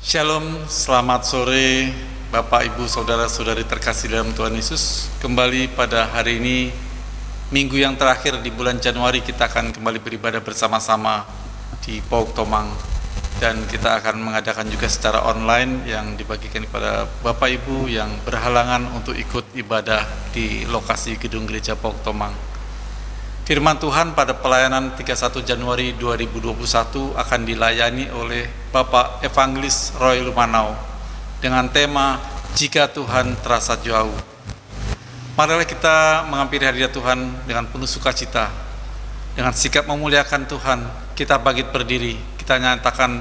Shalom, selamat sore Bapak, Ibu, Saudara-saudari terkasih dalam Tuhan Yesus. Kembali pada hari ini, minggu yang terakhir di bulan Januari, kita akan kembali beribadah bersama-sama di Pauk Tomang. Dan kita akan mengadakan juga secara online yang dibagikan kepada Bapak Ibu yang berhalangan untuk ikut ibadah di lokasi gedung gereja Pauk Tomang. Firman Tuhan pada pelayanan 31 Januari 2021 akan dilayani oleh Bapak Evangelis Roy Lumanau dengan tema Jika Tuhan Terasa Jauh. Marilah kita menghampiri hadirat Tuhan dengan penuh sukacita, dengan sikap memuliakan Tuhan. Kita bangkit berdiri, kita nyatakan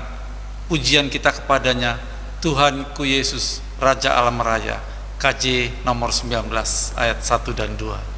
pujian kita kepadanya, Tuhanku Yesus, Raja Alam Raya. KJ nomor 19 ayat 1 dan 2.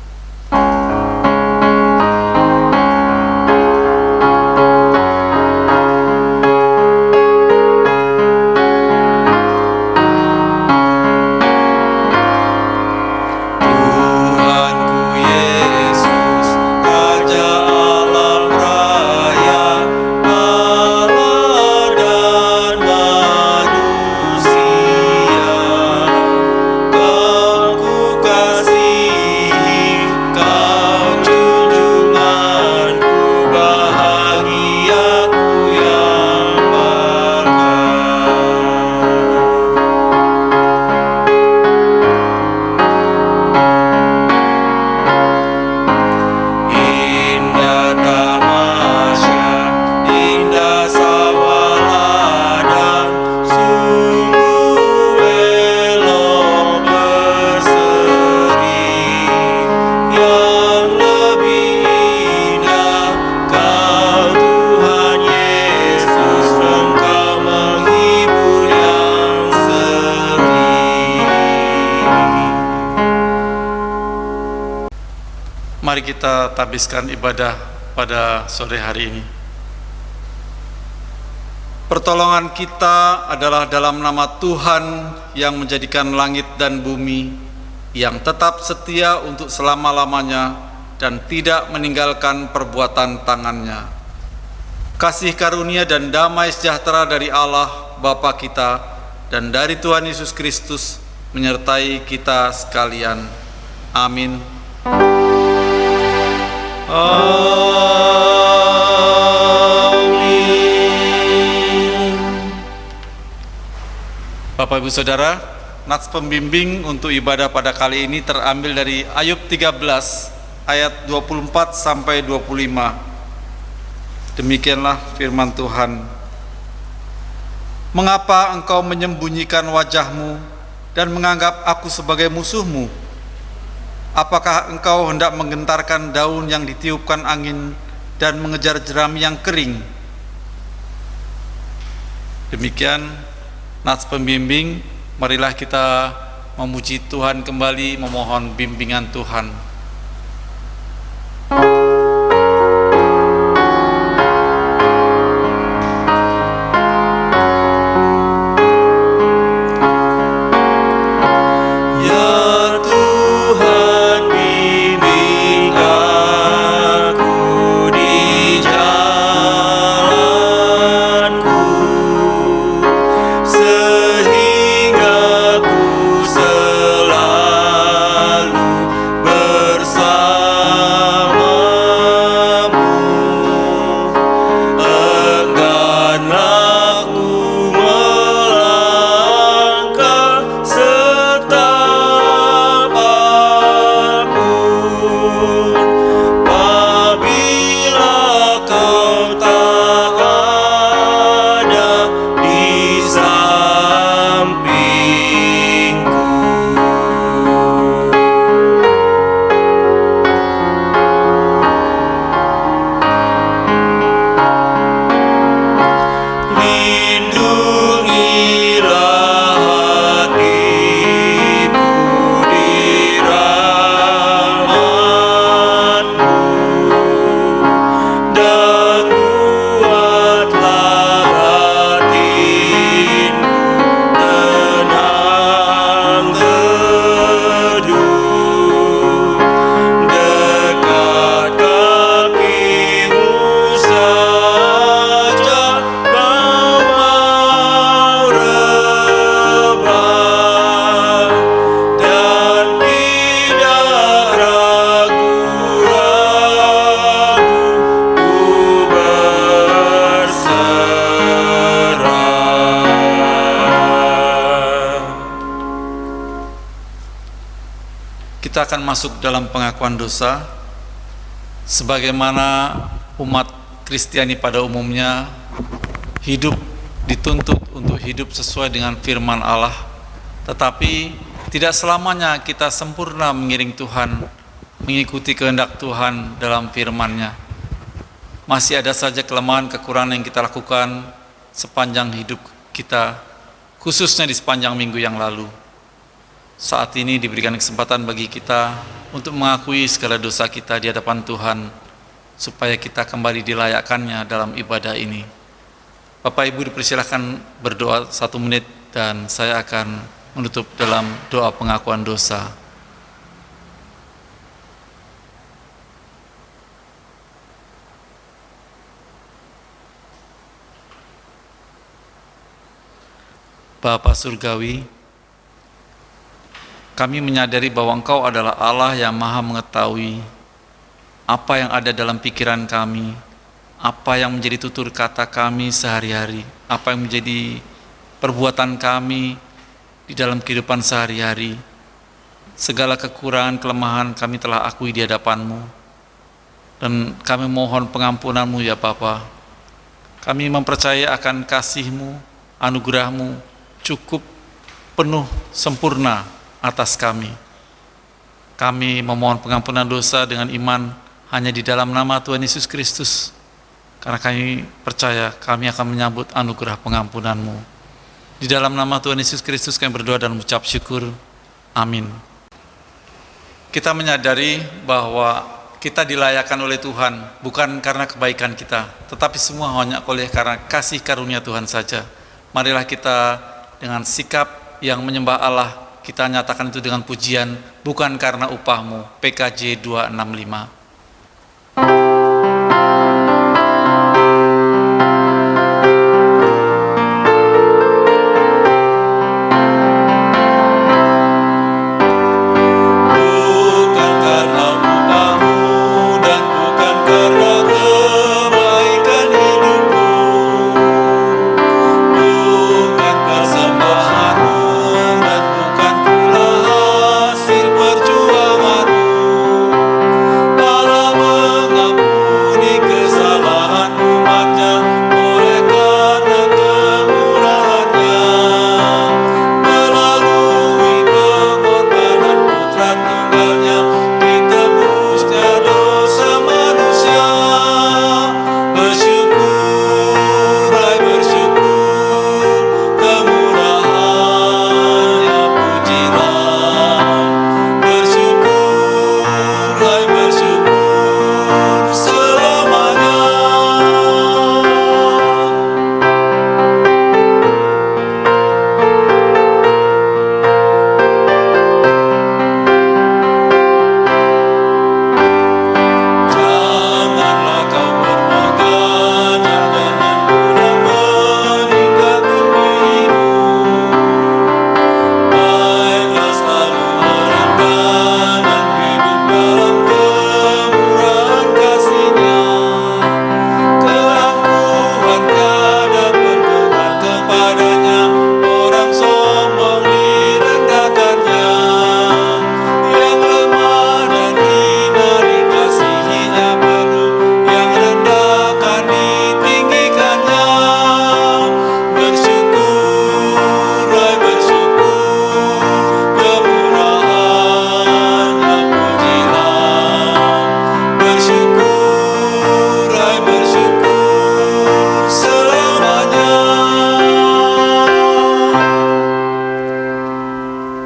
Mari kita tabiskan ibadah pada sore hari ini. Pertolongan kita adalah dalam nama Tuhan yang menjadikan langit dan bumi, yang tetap setia untuk selama-lamanya dan tidak meninggalkan perbuatan tangannya. Kasih karunia dan damai sejahtera dari Allah Bapa kita dan dari Tuhan Yesus Kristus menyertai kita sekalian. Amin. Amin. Bapak Ibu Saudara, nats pembimbing untuk ibadah pada kali ini terambil dari Ayub 13 ayat 24 sampai 25. Demikianlah firman Tuhan. Mengapa engkau menyembunyikan wajahmu dan menganggap aku sebagai musuhmu? Apakah engkau hendak menggentarkan daun yang ditiupkan angin dan mengejar jerami yang kering? Demikian nats pembimbing. Marilah kita memuji Tuhan kembali, memohon bimbingan Tuhan. Sehingga ku selalu kita akan masuk dalam pengakuan dosa. Sebagaimana umat Kristiani pada umumnya hidup dituntut untuk hidup sesuai dengan firman Allah, tetapi tidak selamanya kita sempurna mengiring Tuhan, mengikuti kehendak Tuhan dalam firman-Nya. Masih ada saja kelemahan kekurangan yang kita lakukan sepanjang hidup kita, khususnya di sepanjang minggu yang lalu. Saat ini diberikan kesempatan bagi kita untuk mengakui segala dosa kita di hadapan Tuhan, supaya kita kembali dilayakkannya dalam ibadah ini. Bapak Ibu dipersilakan berdoa 1 menit dan saya akan menutup dalam doa pengakuan dosa. Bapa Surgawi, kami menyadari bahwa Engkau adalah Allah yang Maha mengetahui apa yang ada dalam pikiran kami, apa yang menjadi tutur kata kami sehari-hari, apa yang menjadi perbuatan kami di dalam kehidupan sehari-hari. Segala kekurangan, kelemahan kami telah akui di hadapan-Mu, dan kami mohon pengampunan-Mu ya Bapa. Kami mempercayai akan kasih-Mu, anugerah-Mu cukup, penuh, sempurna atas kami. Kami memohon pengampunan dosa dengan iman hanya di dalam nama Tuhan Yesus Kristus, karena kami percaya kami akan menyambut anugerah pengampunan-Mu. Di dalam nama Tuhan Yesus Kristus kami berdoa dan mengucap syukur. Amin. Kita menyadari bahwa kita dilayakkan oleh Tuhan bukan karena kebaikan kita, tetapi semua hanya oleh karena kasih karunia Tuhan saja. Marilah kita dengan sikap yang menyembah Allah, kita nyatakan itu dengan pujian, bukan karena upah-Mu. PKJ 265.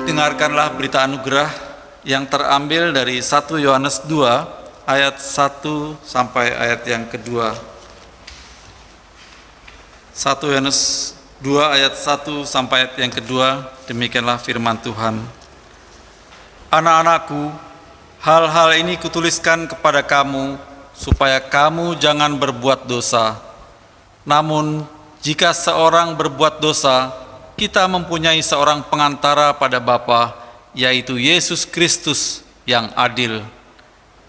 Dengarkanlah berita anugerah yang terambil dari 1 Yohanes 2 ayat 1 sampai ayat yang kedua. 1 Yohanes 2 ayat 1 sampai ayat yang kedua, demikianlah firman Tuhan. Anak-anakku, hal-hal ini kutuliskan kepada kamu, supaya kamu jangan berbuat dosa. Namun, jika seorang berbuat dosa, kita mempunyai seorang pengantara pada Bapa, yaitu Yesus Kristus yang adil.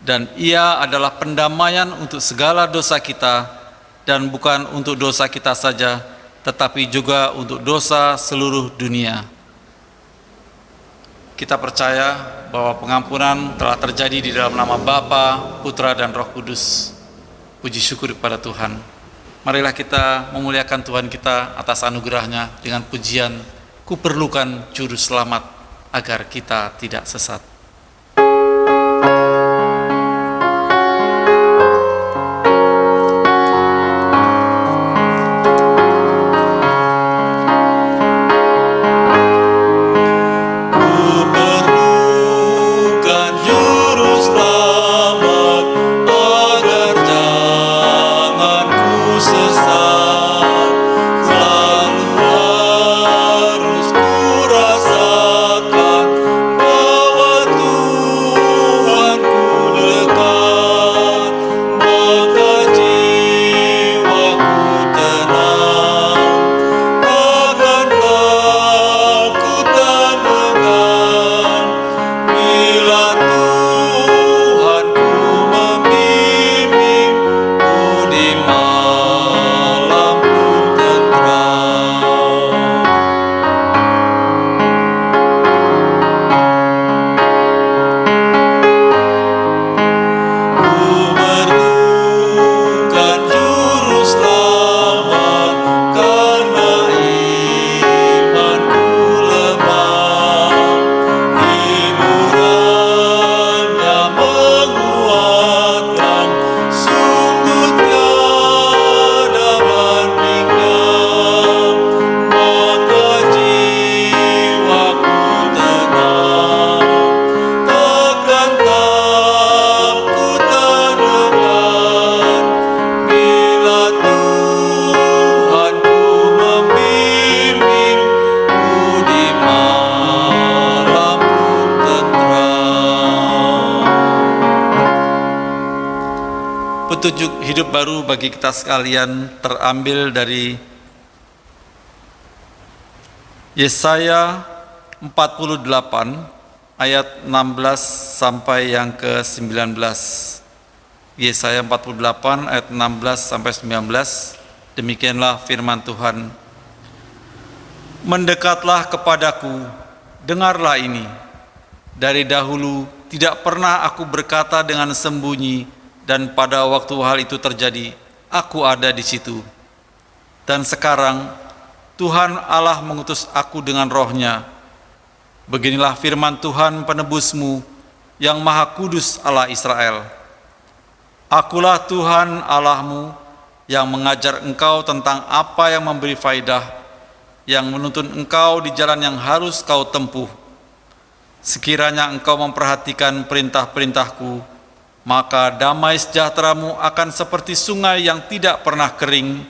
Dan Ia adalah pendamaian untuk segala dosa kita, dan bukan untuk dosa kita saja, tetapi juga untuk dosa seluruh dunia. Kita percaya bahwa pengampunan telah terjadi di dalam nama Bapa, Putra, dan Roh Kudus. Puji syukur kepada Tuhan. Marilah kita memuliakan Tuhan kita atas anugerahnya dengan pujian, "Ku perlukan juru selamat agar kita tidak sesat." Petunjuk hidup baru bagi kita sekalian terambil dari Yesaya 48 ayat 16 sampai yang ke-19. Yesaya 48 ayat 16 sampai 19. Demikianlah firman Tuhan. "Mendekatlah kepadaku, dengarlah ini. Dari dahulu tidak pernah aku berkata dengan sembunyi, dan pada waktu hal itu terjadi, aku ada di situ. Dan sekarang Tuhan Allah mengutus aku dengan roh-Nya. Beginilah firman Tuhan penebusmu, yang Maha Kudus Allah Israel. Akulah Tuhan Allahmu, yang mengajar engkau tentang apa yang memberi faidah, yang menuntun engkau di jalan yang harus kau tempuh. Sekiranya engkau memperhatikan perintah-perintahku, maka damai sejahteramu akan seperti sungai yang tidak pernah kering,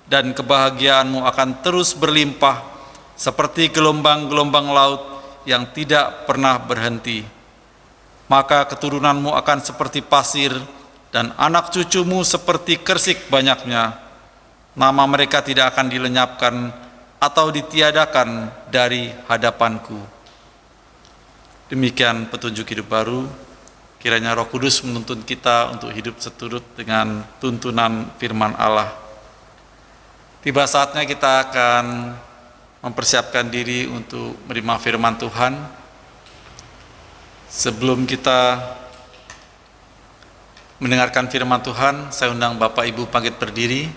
dan kebahagiaanmu akan terus berlimpah seperti gelombang-gelombang laut yang tidak pernah berhenti. Maka keturunanmu akan seperti pasir, dan anak cucumu seperti kersik banyaknya. Nama mereka tidak akan dilenyapkan atau ditiadakan dari hadapanku." Demikian petunjuk hidup baru. Kiranya Roh Kudus menuntun kita untuk hidup seturut dengan tuntunan firman Allah. Tiba saatnya kita akan mempersiapkan diri untuk menerima firman Tuhan. Sebelum kita mendengarkan firman Tuhan, saya undang Bapak Ibu bangkit berdiri.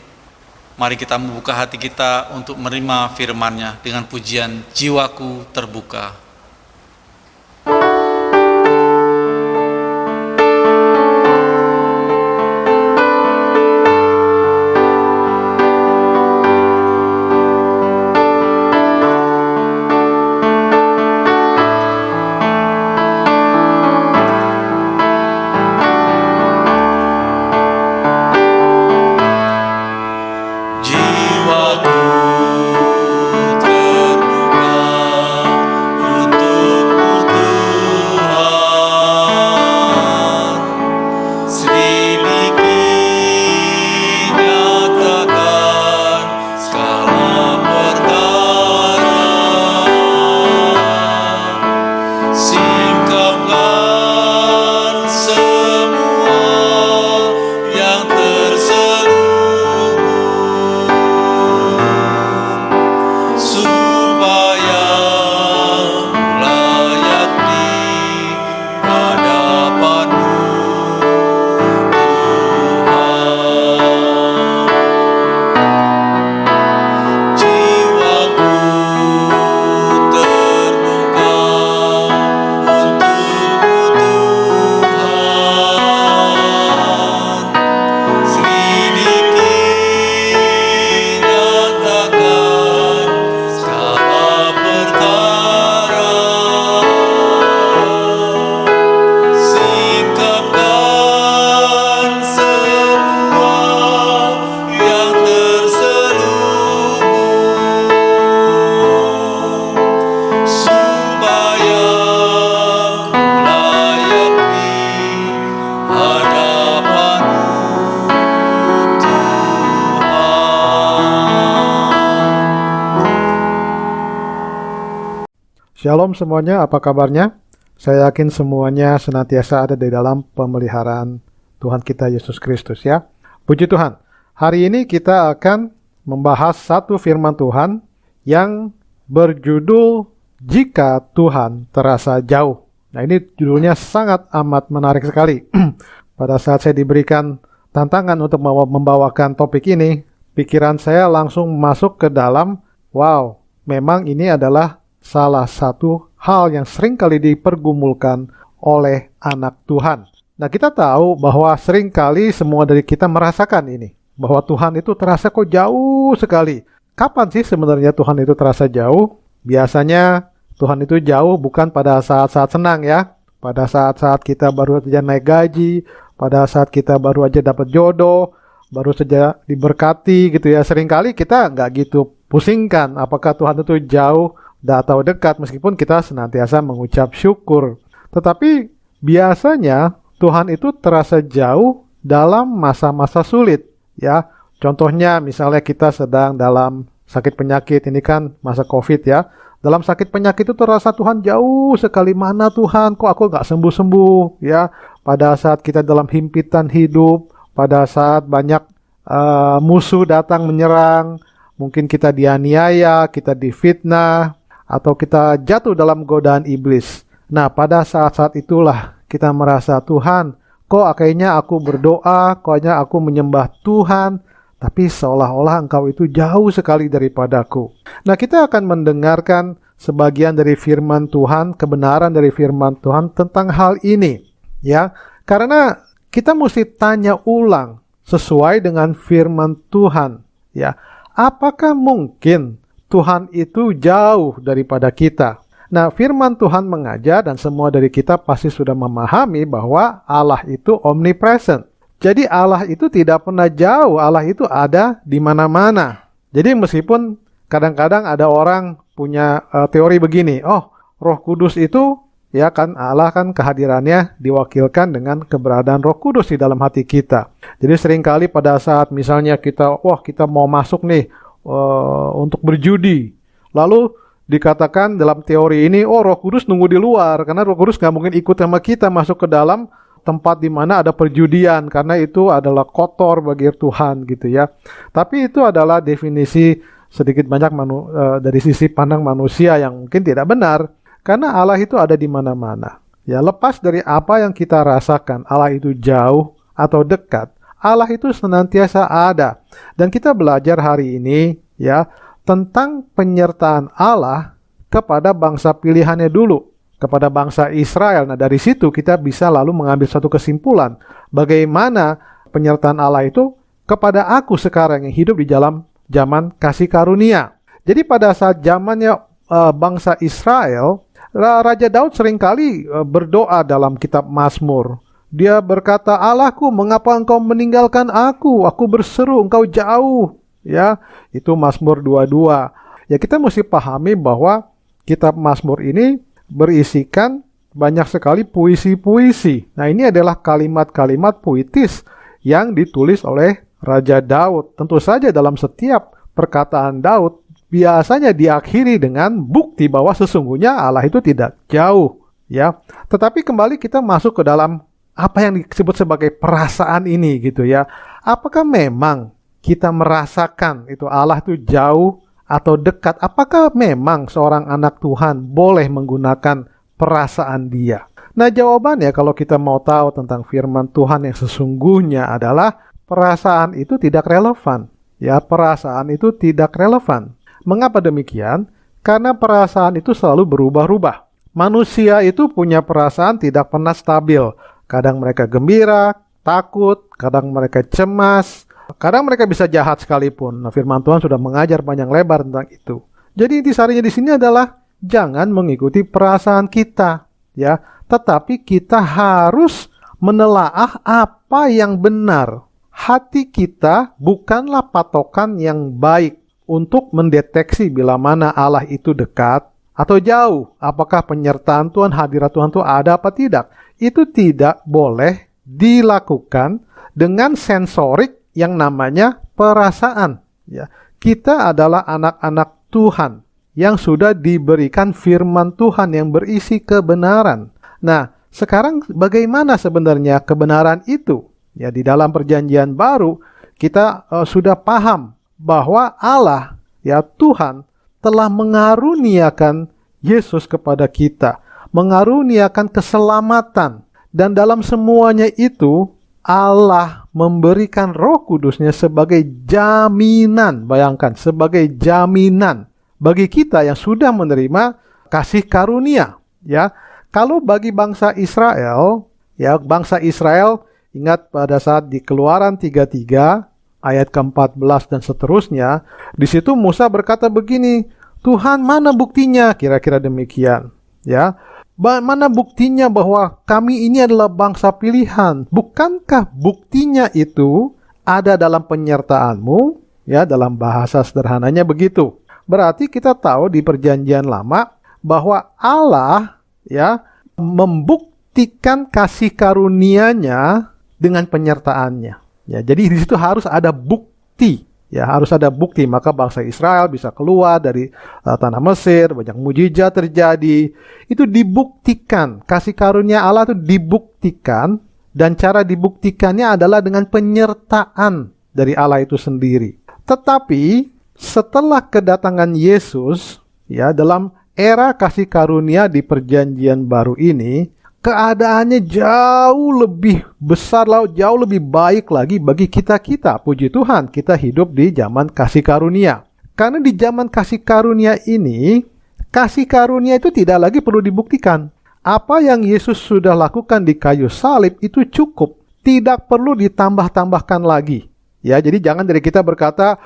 Mari kita membuka hati kita untuk menerima firman-Nya dengan pujian "Jiwaku Terbuka". Jiwaku terbuka Shalom semuanya, apa kabarnya? Saya yakin semuanya senantiasa ada di dalam pemeliharaan Tuhan kita Yesus Kristus ya. Puji Tuhan, hari ini kita akan membahas satu firman Tuhan yang berjudul Jika Tuhan Terasa Jauh. Nah, ini judulnya sangat amat menarik sekali. Pada saat saya diberikan tantangan untuk membawakan topik ini, pikiran saya langsung masuk ke dalam, wow, memang ini adalah salah satu hal yang sering kali dipergumulkan oleh anak Tuhan. Nah, kita tahu bahwa sering kali semua dari kita merasakan ini, bahwa Tuhan itu terasa kok jauh sekali. Kapan sih sebenarnya Tuhan itu terasa jauh? Biasanya Tuhan itu jauh bukan pada saat-saat senang ya, pada saat-saat kita baru saja naik gaji, pada saat kita baru aja dapat jodoh, baru saja diberkati gitu ya. Seringkali kita nggak gitu pusingkan apakah Tuhan itu jauh atau dekat, meskipun kita senantiasa mengucap syukur. Tetapi biasanya Tuhan itu terasa jauh dalam masa-masa sulit ya. Contohnya misalnya kita sedang dalam sakit penyakit, ini kan masa COVID ya. Dalam sakit penyakit itu terasa Tuhan jauh sekali. Mana Tuhan, kok aku nggak sembuh-sembuh ya. Pada saat kita dalam himpitan hidup, pada saat banyak musuh datang menyerang, mungkin kita dianiaya, kita difitnah, atau kita jatuh dalam godaan iblis. Nah, pada saat-saat itulah kita merasa, Tuhan, kok kayaknya aku berdoa, kayaknya aku menyembah Tuhan, tapi seolah-olah Engkau itu jauh sekali daripadaku. Nah, kita akan mendengarkan sebagian dari firman Tuhan, kebenaran dari firman Tuhan tentang hal ini. Ya, karena kita mesti tanya ulang sesuai dengan firman Tuhan. Ya, apakah mungkin Tuhan itu jauh daripada kita? Nah, firman Tuhan mengajar dan semua dari kita pasti sudah memahami bahwa Allah itu omnipresent. Jadi Allah itu tidak pernah jauh, Allah itu ada di mana-mana. Jadi meskipun kadang-kadang ada orang punya teori begini, oh Roh Kudus itu, ya kan Allah kan kehadirannya diwakilkan dengan keberadaan Roh Kudus di dalam hati kita. Jadi seringkali pada saat misalnya kita mau masuk nih untuk berjudi, lalu dikatakan dalam teori ini, oh Roh Kudus nunggu di luar, karena Roh Kudus nggak mungkin ikut sama kita masuk ke dalam tempat di mana ada perjudian, karena itu adalah kotor bagi Tuhan gitu ya. Tapi itu adalah definisi sedikit banyak dari sisi pandang manusia yang mungkin tidak benar, karena Allah itu ada di mana-mana. Ya, lepas dari apa yang kita rasakan, Allah itu jauh atau dekat, Allah itu senantiasa ada. Dan kita belajar hari ini ya tentang penyertaan Allah kepada bangsa pilihannya dulu, kepada bangsa Israel. Nah, dari situ kita bisa lalu mengambil satu kesimpulan bagaimana penyertaan Allah itu kepada aku sekarang yang hidup di dalam zaman kasih karunia. Jadi pada saat zamannya bangsa Israel, Raja Daud seringkali berdoa dalam kitab Mazmur. Dia berkata, Allahku, mengapa engkau meninggalkan aku? Aku berseru, engkau jauh. Ya, itu Mazmur 22. Ya, kita mesti pahami bahwa kitab Mazmur ini berisikan banyak sekali puisi-puisi. Nah, ini adalah kalimat-kalimat puitis yang ditulis oleh Raja Daud. Tentu saja dalam setiap perkataan Daud biasanya diakhiri dengan bukti bahwa sesungguhnya Allah itu tidak jauh, ya. Tetapi kembali kita masuk ke dalam apa yang disebut sebagai perasaan ini gitu ya. Apakah memang kita merasakan itu Allah itu jauh atau dekat? Apakah memang seorang anak Tuhan boleh menggunakan perasaan dia? Nah, jawabannya kalau kita mau tahu tentang firman Tuhan yang sesungguhnya adalah perasaan itu tidak relevan. Ya, perasaan itu tidak relevan. Mengapa demikian? Karena perasaan itu selalu berubah-ubah. Manusia itu punya perasaan tidak pernah stabil. Kadang mereka gembira, takut, kadang mereka cemas, kadang mereka bisa jahat sekalipun. Nah, firman Tuhan sudah mengajar panjang lebar tentang itu. Jadi intisarinya di sini adalah jangan mengikuti perasaan kita, ya, tetapi kita harus menelaah apa yang benar. Hati kita bukanlah patokan yang baik untuk mendeteksi bila mana Allah itu dekat atau jauh. Apakah penyertaan Tuhan, hadirat Tuhan itu ada apa tidak? Itu tidak boleh dilakukan dengan sensorik yang namanya perasaan. Ya, kita adalah anak-anak Tuhan yang sudah diberikan firman Tuhan yang berisi kebenaran. Nah, sekarang bagaimana sebenarnya kebenaran itu? Ya, di dalam perjanjian baru kita sudah paham bahwa Allah, ya Tuhan, telah mengaruniakan Yesus kepada kita, mengaruniakan keselamatan, dan dalam semuanya itu Allah memberikan Roh Kudusnya sebagai jaminan. Bayangkan, sebagai jaminan bagi kita yang sudah menerima kasih karunia. Ya, kalau bagi bangsa Israel, ya bangsa Israel, ingat pada saat di Keluaran 33 ayat ke-14 dan seterusnya, di situ Musa berkata begini, Tuhan, mana buktinya? Kira-kira demikian. Ya, mana buktinya bahwa kami ini adalah bangsa pilihan? Bukankah buktinya itu ada dalam penyertaan-Mu? Ya, dalam bahasa sederhananya begitu. Berarti kita tahu di perjanjian lama bahwa Allah, ya, membuktikan kasih karunia-Nya dengan penyertaannya. Ya, jadi di situ harus ada bukti. Ya, harus ada bukti, maka bangsa Israel bisa keluar dari tanah Mesir, banyak mujizat terjadi. Itu dibuktikan, kasih karunia Allah itu dibuktikan, dan cara dibuktikannya adalah dengan penyertaan dari Allah itu sendiri. Tetapi setelah kedatangan Yesus, ya, dalam era kasih karunia di perjanjian baru ini, keadaannya jauh lebih besar, jauh lebih baik lagi bagi kita-kita. Puji Tuhan, kita hidup di zaman kasih karunia. Karena di zaman kasih karunia ini, kasih karunia itu tidak lagi perlu dibuktikan. Apa yang Yesus sudah lakukan di kayu salib itu cukup, tidak perlu ditambah-tambahkan lagi. Ya, jadi jangan dari kita berkata,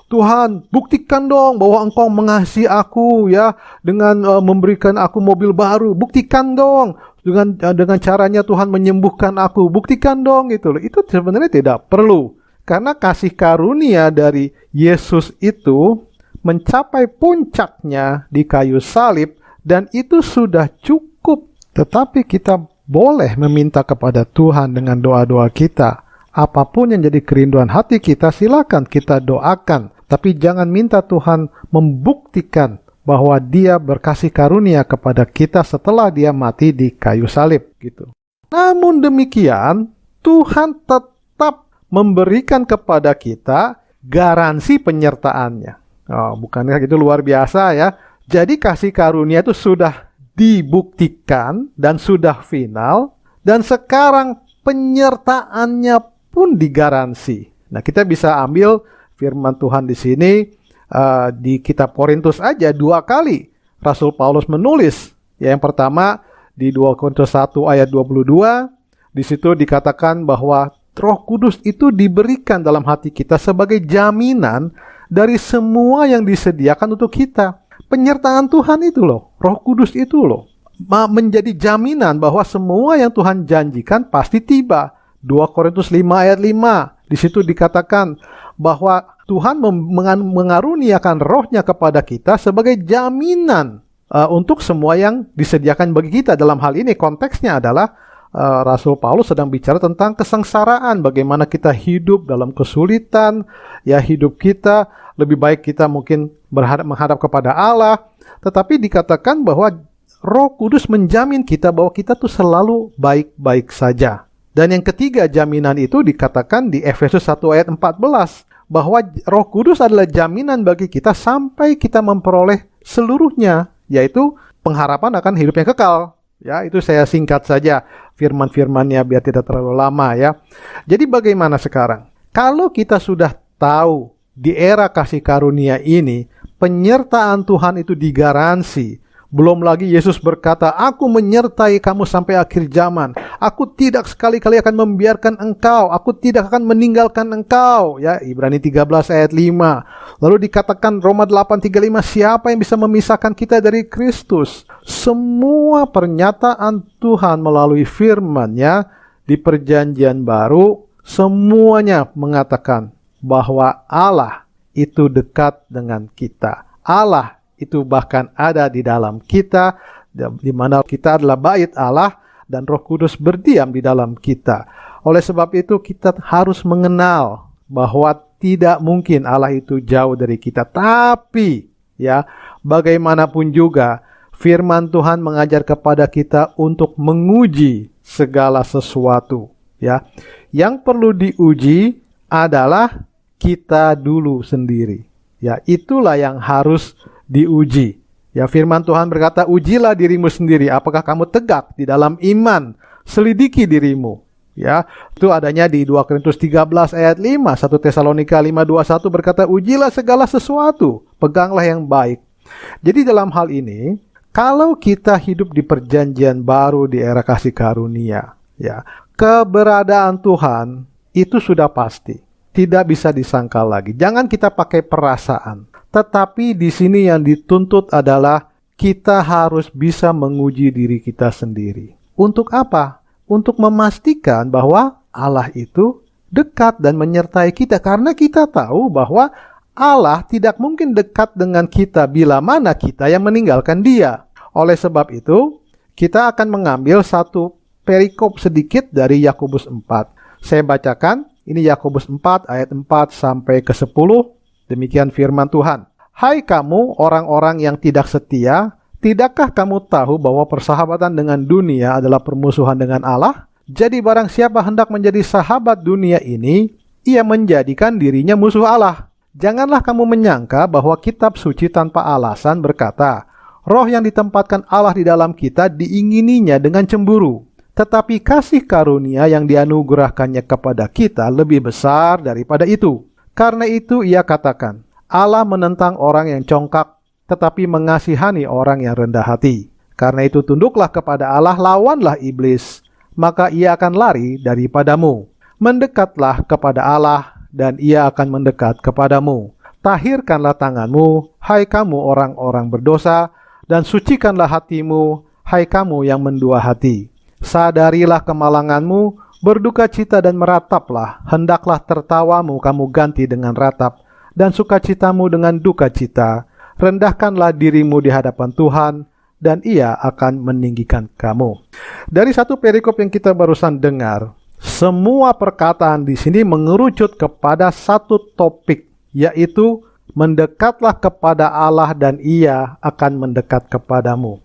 Tuhan, buktikan dong bahwa Engkau mengasihi aku, ya, dengan memberikan aku mobil baru. Buktikan dong dengan caranya Tuhan menyembuhkan aku. Buktikan dong gitu loh. Itu sebenarnya tidak perlu. Karena kasih karunia dari Yesus itu mencapai puncaknya di kayu salib, dan itu sudah cukup. Tetapi kita boleh meminta kepada Tuhan dengan doa-doa kita. Apapun yang jadi kerinduan hati kita, silakan kita doakan. Tapi jangan minta Tuhan membuktikan bahwa Dia berkasih karunia kepada kita setelah Dia mati di kayu salib gitu. Namun demikian, Tuhan tetap memberikan kepada kita garansi penyertaannya. Oh, bukankah itu luar biasa ya? Jadi kasih karunia itu sudah dibuktikan dan sudah final, dan sekarang penyertaannya pun digaransi. Nah, kita bisa ambil firman Tuhan di sini di kitab Korintus aja 2 kali Rasul Paulus menulis. Ya, yang pertama di 2 Korintus 1 ayat 22, di situ dikatakan bahwa Roh Kudus itu diberikan dalam hati kita sebagai jaminan dari semua yang disediakan untuk kita. Penyertaan Tuhan itu loh, Roh Kudus itu loh, menjadi jaminan bahwa semua yang Tuhan janjikan pasti tiba. 2 Korintus 5 ayat 5, di situ dikatakan bahwa Tuhan mengaruniakan rohnya kepada kita sebagai jaminan untuk semua yang disediakan bagi kita. Dalam hal ini konteksnya adalah Rasul Paulus sedang bicara tentang kesengsaraan, bagaimana kita hidup dalam kesulitan, ya hidup kita, lebih baik kita mungkin menghadap kepada Allah, tetapi dikatakan bahwa Roh Kudus menjamin kita bahwa kita tuh selalu baik-baik saja. Dan yang ketiga jaminan itu dikatakan di Efesus 1 ayat 14, bahwa Roh Kudus adalah jaminan bagi kita sampai kita memperoleh seluruhnya, yaitu pengharapan akan hidup yang kekal. Ya, itu saya singkat saja firman-firmannya biar tidak terlalu lama ya. Jadi bagaimana sekarang? Kalau kita sudah tahu di era kasih karunia ini, penyertaan Tuhan itu digaransi. Belum lagi Yesus berkata, aku menyertai kamu sampai akhir zaman. Aku tidak sekali-kali akan membiarkan engkau. Aku tidak akan meninggalkan engkau. Ya, Ibrani 13 ayat 5. Lalu dikatakan Roma 8:35, siapa yang bisa memisahkan kita dari Kristus? Semua pernyataan Tuhan melalui firman-Nya di perjanjian baru, semuanya mengatakan bahwa Allah itu dekat dengan kita. Allah itu bahkan ada di dalam kita, di mana kita adalah bait Allah dan Roh Kudus berdiam di dalam kita. Oleh sebab itu kita harus mengenal bahwa tidak mungkin Allah itu jauh dari kita. Tapi ya, bagaimanapun juga firman Tuhan mengajar kepada kita untuk menguji segala sesuatu, ya. Yang perlu diuji adalah kita dulu sendiri. Ya, itulah yang harus diuji. Ya, firman Tuhan berkata, "Ujilah dirimu sendiri, apakah kamu tegak di dalam iman? Selidiki dirimu." Ya, itu adanya di 2 Korintus 13 ayat 5, 1 Tesalonika 5:21 berkata, "Ujilah segala sesuatu, peganglah yang baik." Jadi dalam hal ini, kalau kita hidup di perjanjian baru di era kasih karunia, ya, keberadaan Tuhan itu sudah pasti, tidak bisa disangkal lagi. Jangan kita pakai perasaan. Tetapi di sini yang dituntut adalah kita harus bisa menguji diri kita sendiri. Untuk apa? Untuk memastikan bahwa Allah itu dekat dan menyertai kita. Karena kita tahu bahwa Allah tidak mungkin dekat dengan kita bila mana kita yang meninggalkan Dia. Oleh sebab itu, kita akan mengambil satu perikop sedikit dari Yakobus 4. Saya bacakan, ini Yakobus 4 ayat 4 sampai ke 10. Demikian firman Tuhan. "Hai kamu orang-orang yang tidak setia, tidakkah kamu tahu bahwa persahabatan dengan dunia adalah permusuhan dengan Allah? Jadi barang siapa hendak menjadi sahabat dunia ini, ia menjadikan dirinya musuh Allah. Janganlah kamu menyangka bahwa kitab suci tanpa alasan berkata, roh yang ditempatkan Allah di dalam kita diingininya dengan cemburu. Tetapi kasih karunia yang dianugerahkannya kepada kita lebih besar daripada itu. Karena itu ia katakan, Allah menentang orang yang congkak, tetapi mengasihani orang yang rendah hati. Karena itu tunduklah kepada Allah, lawanlah iblis, maka ia akan lari daripadamu. Mendekatlah kepada Allah, dan ia akan mendekat kepadamu. Tahirkanlah tanganmu, hai kamu orang-orang berdosa, dan sucikanlah hatimu, hai kamu yang mendua hati. Sadarilah kemalanganmu, berduka cita dan merataplah, hendaklah tertawamu kamu ganti dengan ratap, dan sukacitamu dengan duka cita. Rendahkanlah dirimu di hadapan Tuhan, dan Ia akan meninggikan kamu. Dari satu perikop yang kita barusan dengar, semua perkataan di sini mengerucut kepada satu topik, yaitu mendekatlah kepada Allah dan Ia akan mendekat kepadamu.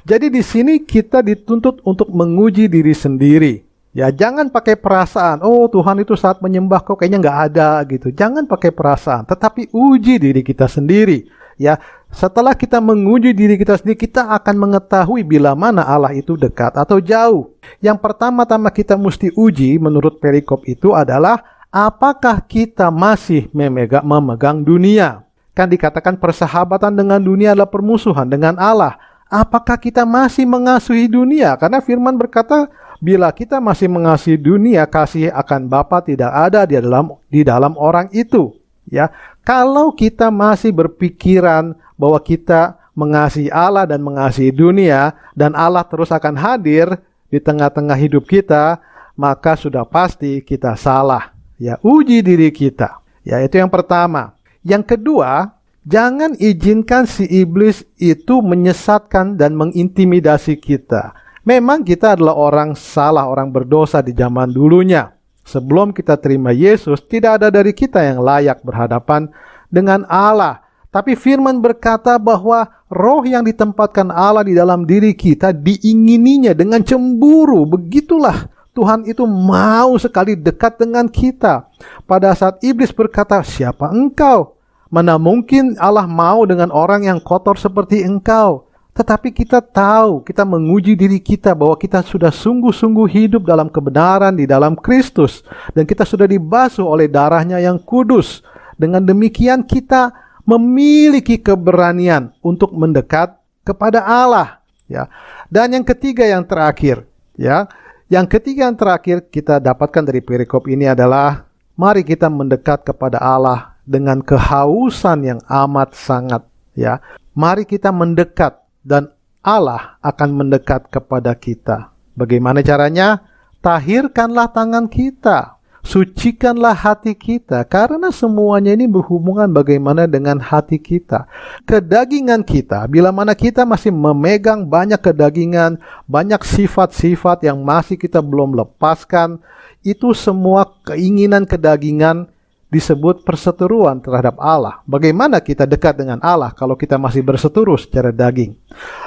Jadi di sini kita dituntut untuk menguji diri sendiri. Ya, jangan pakai perasaan, oh Tuhan itu saat menyembah kok kayaknya nggak ada gitu. Jangan pakai perasaan, tetapi uji diri kita sendiri. Ya, setelah kita menguji diri kita sendiri, kita akan mengetahui bila mana Allah itu dekat atau jauh. Yang pertama-tama kita mesti uji menurut perikop itu adalah apakah kita masih memegang dunia. Kan dikatakan persahabatan dengan dunia adalah permusuhan dengan Allah. Apakah kita masih mengasihi dunia? Karena firman berkata, bila kita masih mengasihi dunia, kasih akan Bapa tidak ada di dalam orang itu. Ya, kalau kita masih berpikiran bahwa kita mengasihi Allah dan mengasihi dunia, dan Allah terus akan hadir di tengah-tengah hidup kita, maka sudah pasti kita salah. Ya, uji diri kita. Ya, itu yang pertama. Yang kedua, jangan izinkan si iblis itu menyesatkan dan mengintimidasi kita. Memang kita adalah orang salah, orang berdosa di zaman dulunya. Sebelum kita terima Yesus, tidak ada dari kita yang layak berhadapan dengan Allah. Tapi firman berkata bahwa roh yang ditempatkan Allah di dalam diri kita diingininya dengan cemburu. Begitulah Tuhan itu mau sekali dekat dengan kita. Pada saat iblis berkata, siapa engkau? Mana mungkin Allah mau dengan orang yang kotor seperti engkau? Tetapi kita tahu, kita menguji diri kita bahwa kita sudah sungguh-sungguh hidup dalam kebenaran di dalam Kristus. Dan kita sudah dibasuh oleh darahnya yang kudus. Dengan demikian kita memiliki keberanian untuk mendekat kepada Allah. Ya. Dan yang ketiga yang terakhir, ya, yang ketiga yang terakhir kita dapatkan dari perikop ini adalah mari kita mendekat kepada Allah dengan kehausan yang amat sangat. Ya, mari kita mendekat dan Allah akan mendekat kepada kita. Bagaimana caranya? Tahirkanlah tangan kita. Sucikanlah hati kita, karena semuanya ini berhubungan bagaimana dengan hati kita. Kedagingan kita, bila mana kita masih memegang banyak kedagingan, banyak sifat-sifat yang masih kita belum lepaskan, itu semua keinginan kedagingan disebut perseteruan terhadap Allah. Bagaimana kita dekat dengan Allah kalau kita masih berseteru secara daging?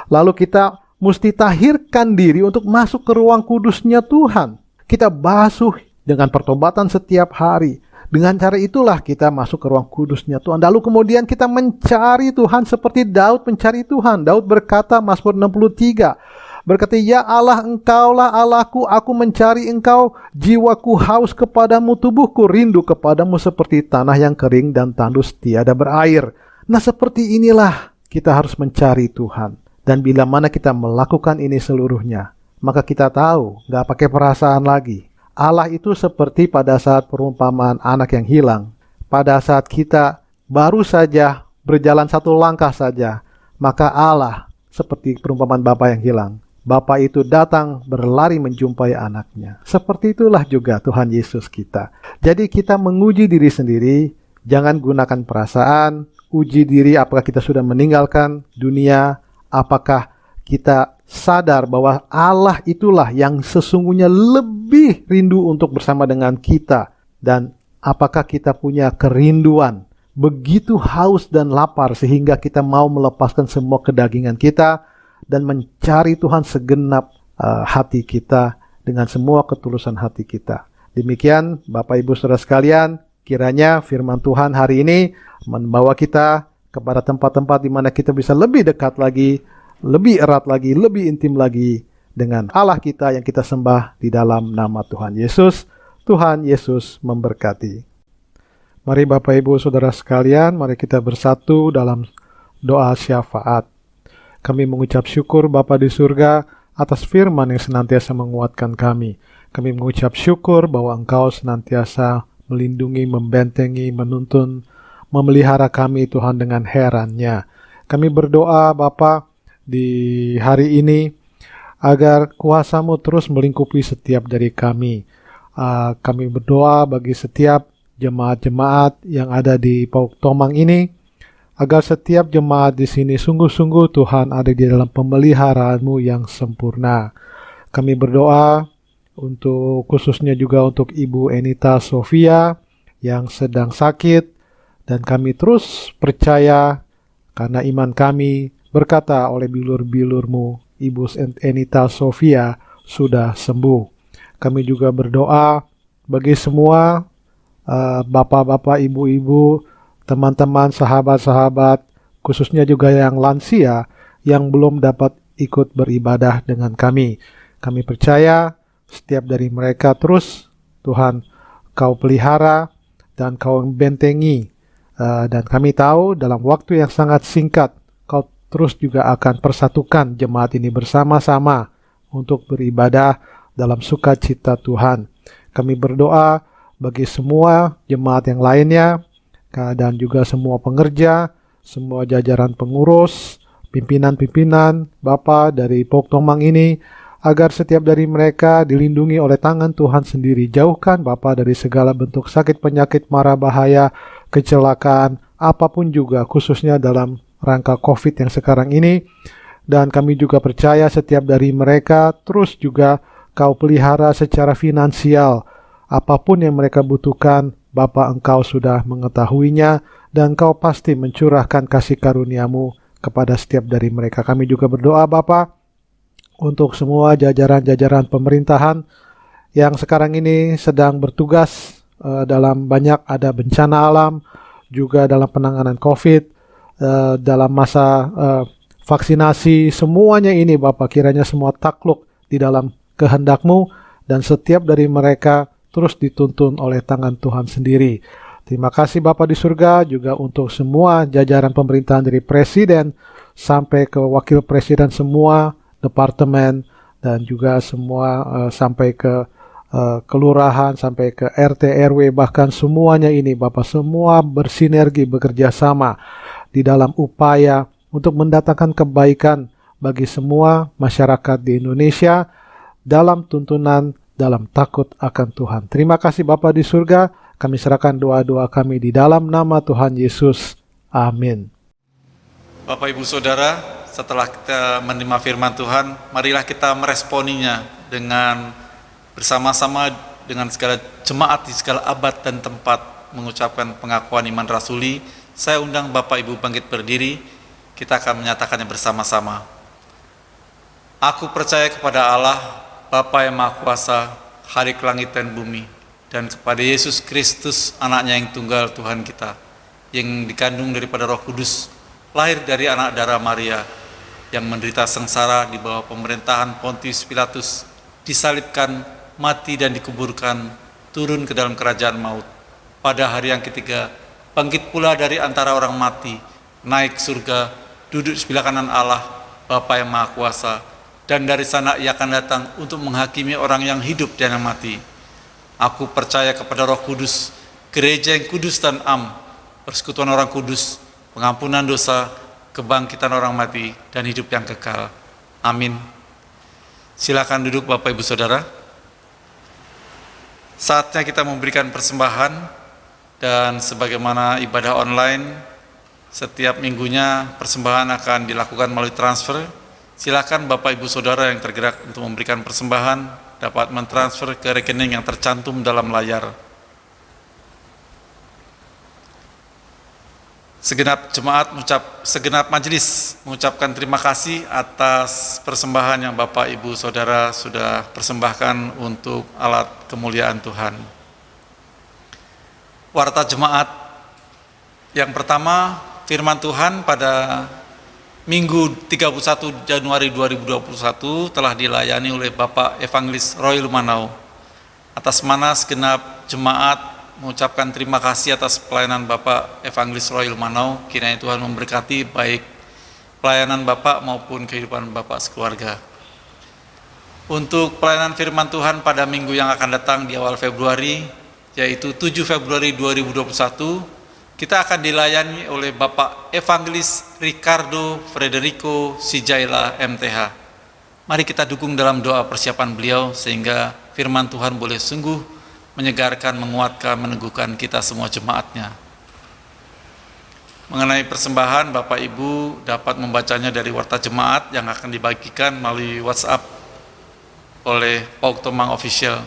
Lalu kita mesti tahirkan diri untuk masuk ke ruang kudusnya Tuhan. Kita basuh dengan pertobatan setiap hari. Dengan cara itulah kita masuk ke ruang kudusnya Tuhan. Lalu kemudian kita mencari Tuhan seperti Daud mencari Tuhan. Daud berkata, Mazmur 63, berkata, "Ya Allah, Engkaulah Allahku, aku mencari Engkau, jiwaku haus kepadamu, tubuhku rindu kepadamu seperti tanah yang kering dan tandus tiada berair." Nah, seperti inilah kita harus mencari Tuhan. Dan bila mana kita melakukan ini seluruhnya, maka kita tahu, gak pakai perasaan lagi. Allah itu seperti pada saat perumpamaan anak yang hilang. Pada saat kita baru saja berjalan satu langkah saja, maka Allah seperti perumpamaan bapa yang hilang. Bapa itu datang berlari menjumpai anaknya. Seperti itulah juga Tuhan Yesus kita. Jadi kita menguji diri sendiri, jangan gunakan perasaan, uji diri apakah kita sudah meninggalkan dunia, apakah kita sadar bahwa Allah itulah yang sesungguhnya lebih rindu untuk bersama dengan kita. Dan apakah kita punya kerinduan, begitu haus dan lapar sehingga kita mau melepaskan semua kedagingan kita dan mencari Tuhan segenap hati kita dengan semua ketulusan hati kita. Demikian Bapak Ibu Saudara sekalian, kiranya firman Tuhan hari ini membawa kita kepada tempat-tempat di mana kita bisa lebih dekat lagi, lebih erat lagi, lebih intim lagi dengan Allah kita yang kita sembah di dalam nama Tuhan Yesus. Tuhan Yesus memberkati. Mari Bapak Ibu Saudara sekalian, mari kita bersatu dalam doa syafaat. Kami mengucap syukur Bapa di surga atas firman yang senantiasa menguatkan kami. Kami mengucap syukur bahwa Engkau senantiasa melindungi, membentengi, menuntun, memelihara kami Tuhan dengan herannya. Kami berdoa Bapa di hari ini agar kuasa-Mu terus melingkupi setiap dari kami. Kami berdoa bagi setiap jemaat-jemaat yang ada di Pauk Tomang ini, agar setiap jemaat di sini sungguh-sungguh Tuhan ada di dalam pemeliharaan-Mu yang sempurna. Kami berdoa untuk khususnya juga untuk Ibu Enita Sofia yang sedang sakit, dan kami terus percaya karena iman kami berkata oleh bilur-bilur-Mu, Ibu Enita Sofia sudah sembuh. Kami juga berdoa bagi semua bapak-bapak, ibu-ibu, teman-teman, sahabat-sahabat, khususnya juga yang lansia yang belum dapat ikut beribadah dengan kami. Kami percaya setiap dari mereka terus Tuhan Kau pelihara dan Kau bentengi. Dan kami tahu dalam waktu yang sangat singkat Kau terus juga akan persatukan jemaat ini bersama-sama untuk beribadah dalam sukacita Tuhan. Kami berdoa bagi semua jemaat yang lainnya, dan juga semua pengerja, semua jajaran pengurus, pimpinan-pimpinan, Bapa dari Pauk Tomang ini, agar setiap dari mereka dilindungi oleh tangan Tuhan sendiri. Jauhkan Bapa dari segala bentuk sakit, penyakit, mara bahaya, kecelakaan, apapun juga, khususnya dalam rangka COVID yang sekarang ini. Dan kami juga percaya setiap dari mereka terus juga Kau pelihara secara finansial. Apapun yang mereka butuhkan, Bapa Engkau sudah mengetahuinya, dan Kau pasti mencurahkan kasih karunia-Mu kepada setiap dari mereka. Kami juga berdoa Bapa untuk semua jajaran-jajaran pemerintahan yang sekarang ini sedang bertugas dalam banyak ada bencana alam, juga dalam penanganan COVID, dalam masa vaksinasi, semuanya ini Bapa kiranya semua takluk di dalam kehendak-Mu, dan setiap dari mereka terus dituntun oleh tangan Tuhan sendiri. Terima kasih Bapa di surga juga untuk semua jajaran pemerintahan dari presiden sampai ke wakil presiden, semua departemen, dan juga semua sampai ke kelurahan, sampai ke RT RW, bahkan semuanya ini Bapa, semua bersinergi bekerja sama di dalam upaya untuk mendatangkan kebaikan bagi semua masyarakat di Indonesia dalam tuntunan, dalam takut akan Tuhan. Terima kasih Bapa di surga, kami serahkan doa-doa kami di dalam nama Tuhan Yesus. Amin. Bapak Ibu Saudara, setelah kita menerima firman Tuhan, marilah kita meresponinya dengan bersama-sama dengan segala jemaat di segala abad dan tempat mengucapkan pengakuan iman rasuli. Saya undang Bapak Ibu bangkit berdiri, kita akan menyatakannya bersama-sama. Aku percaya kepada Allah, Bapa yang Maha Kuasa, Khalik langit dan bumi, dan kepada Yesus Kristus, anaknya yang tunggal Tuhan kita, yang dikandung daripada Roh Kudus, lahir dari anak darah Maria, yang menderita sengsara di bawah pemerintahan Pontius Pilatus, disalibkan, mati dan dikuburkan, turun ke dalam kerajaan maut. Pada hari yang ketiga, bangkit pula dari antara orang mati, naik surga, duduk di sebelah kanan Allah, Bapa yang Maha Kuasa, dan dari sana ia akan datang untuk menghakimi orang yang hidup dan yang mati. Aku percaya kepada Roh Kudus, gereja yang kudus dan am, persekutuan orang kudus, pengampunan dosa, kebangkitan orang mati, dan hidup yang kekal. Amin. Silakan duduk Bapak Ibu Saudara. Saatnya kita memberikan persembahan, dan sebagaimana ibadah online, setiap minggunya persembahan akan dilakukan melalui transfer. Silakan Bapak Ibu Saudara yang tergerak untuk memberikan persembahan dapat mentransfer ke rekening yang tercantum dalam layar. Segenap majelis mengucapkan terima kasih atas persembahan yang Bapak Ibu Saudara sudah persembahkan untuk alat kemuliaan Tuhan. Warta jemaat yang pertama, firman Tuhan pada Minggu 31 Januari 2021 telah dilayani oleh Bapak Evangelis Roy Lumanau. Atas mana segenap jemaat mengucapkan terima kasih atas pelayanan Bapak Evangelis Roy Lumanau. Kiranya Tuhan memberkati baik pelayanan Bapak maupun kehidupan Bapak sekeluarga. Untuk pelayanan firman Tuhan pada minggu yang akan datang di awal Februari, yaitu 7 Februari 2021, kita akan dilayani oleh Bapak Evangelis Ricardo Frederico Sijaila MTH. Mari kita dukung dalam doa persiapan beliau sehingga firman Tuhan boleh sungguh menyegarkan, menguatkan, meneguhkan kita semua jemaatnya. Mengenai persembahan, Bapak Ibu dapat membacanya dari warta jemaat yang akan dibagikan melalui WhatsApp oleh Pauk Tomang Official.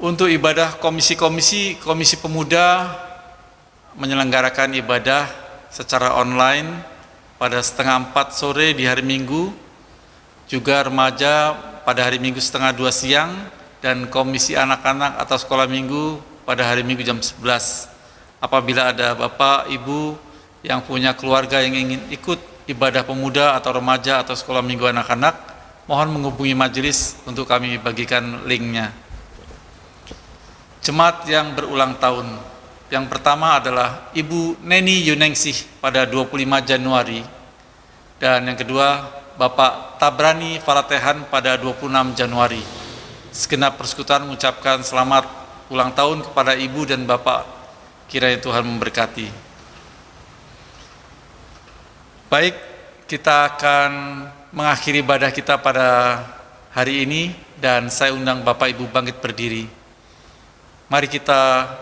Untuk ibadah komisi pemuda menyelenggarakan ibadah secara online pada 3:30 sore di hari Minggu, juga remaja pada hari Minggu 1:30 siang, dan komisi anak-anak atau sekolah minggu pada hari Minggu jam 11. Apabila ada Bapak, Ibu yang punya keluarga yang ingin ikut ibadah pemuda atau remaja atau sekolah minggu anak-anak, mohon menghubungi majelis untuk kami bagikan linknya. Jemaat yang berulang tahun, yang pertama adalah Ibu Neni Yuningsih pada 25 Januari, dan yang kedua Bapak Tabrani Falatehan pada 26 Januari. Segenap persekutuan mengucapkan selamat ulang tahun kepada Ibu dan Bapak, kiranya Tuhan memberkati. Baik, kita akan mengakhiri ibadah kita pada hari ini, dan saya undang Bapak Ibu bangkit berdiri. Mari kita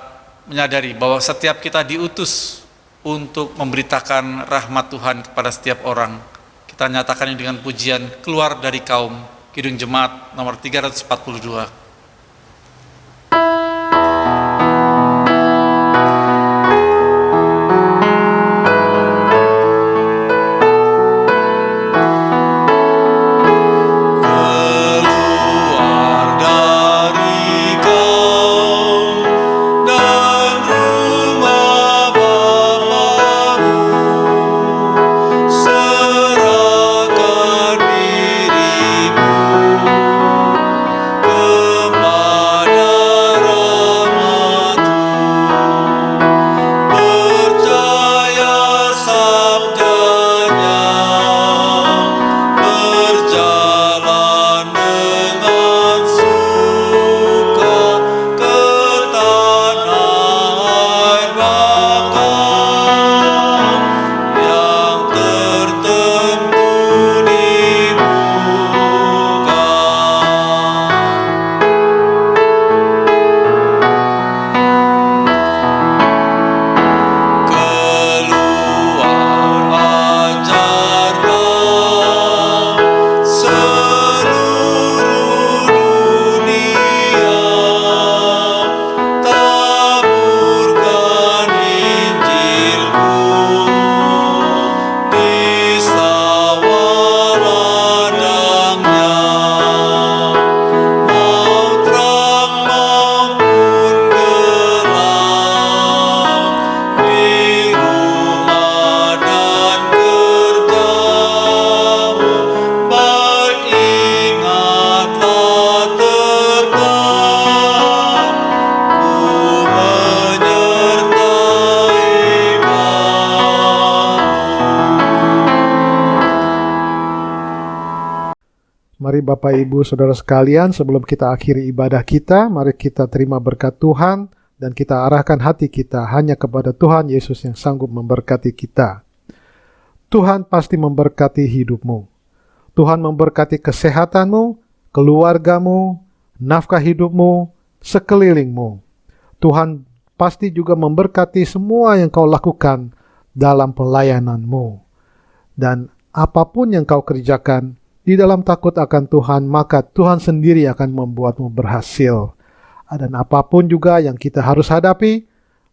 menyadari bahwa setiap kita diutus untuk memberitakan rahmat Tuhan kepada setiap orang. Kita nyatakan dengan pujian keluar dari kaum, Kidung Jemaat nomor 342. Serahkan dirimu Mari Bapak Ibu Saudara sekalian, sebelum kita akhiri ibadah kita, mari kita terima berkat Tuhan dan kita arahkan hati kita hanya kepada Tuhan Yesus yang sanggup memberkati kita. Tuhan pasti memberkati hidupmu. Tuhan memberkati kesehatanmu, keluargamu, nafkah hidupmu, sekelilingmu. Tuhan pasti juga memberkati semua yang kau lakukan dalam pelayananmu. Dan apapun yang kau kerjakan, di dalam takut akan Tuhan, maka Tuhan sendiri akan membuatmu berhasil. Dan apapun juga yang kita harus hadapi,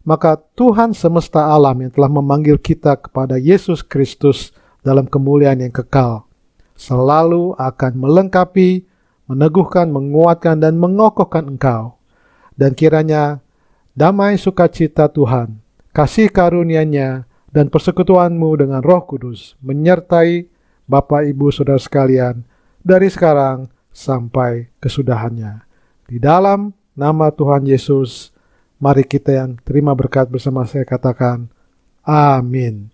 maka Tuhan semesta alam yang telah memanggil kita kepada Yesus Kristus dalam kemuliaan yang kekal, selalu akan melengkapi, meneguhkan, menguatkan, dan mengokohkan engkau. Dan kiranya damai sukacita Tuhan, kasih karunia-Nya, dan persekutuanmu dengan Roh Kudus menyertai Bapak Ibu Saudara sekalian dari sekarang sampai kesudahannya. Di dalam nama Tuhan Yesus, mari kita yang terima berkat bersama saya katakan, amin.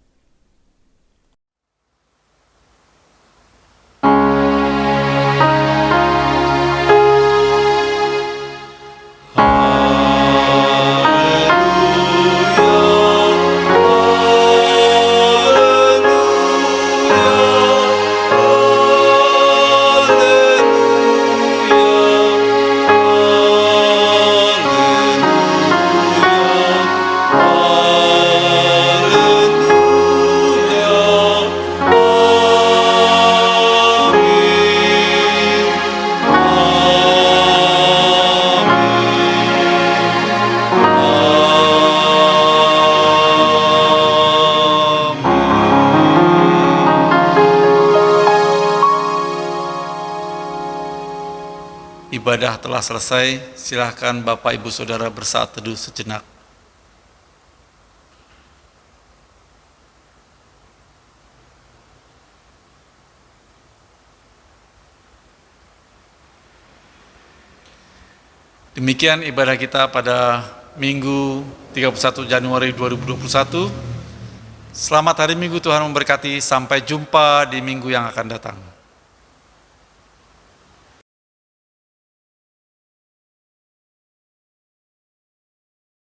Ibadah telah selesai, silahkan Bapak Ibu Saudara bersaat teduh sejenak. Demikian ibadah kita pada Minggu 31 Januari 2021. Selamat hari Minggu, Tuhan memberkati. Sampai jumpa di minggu yang akan datang.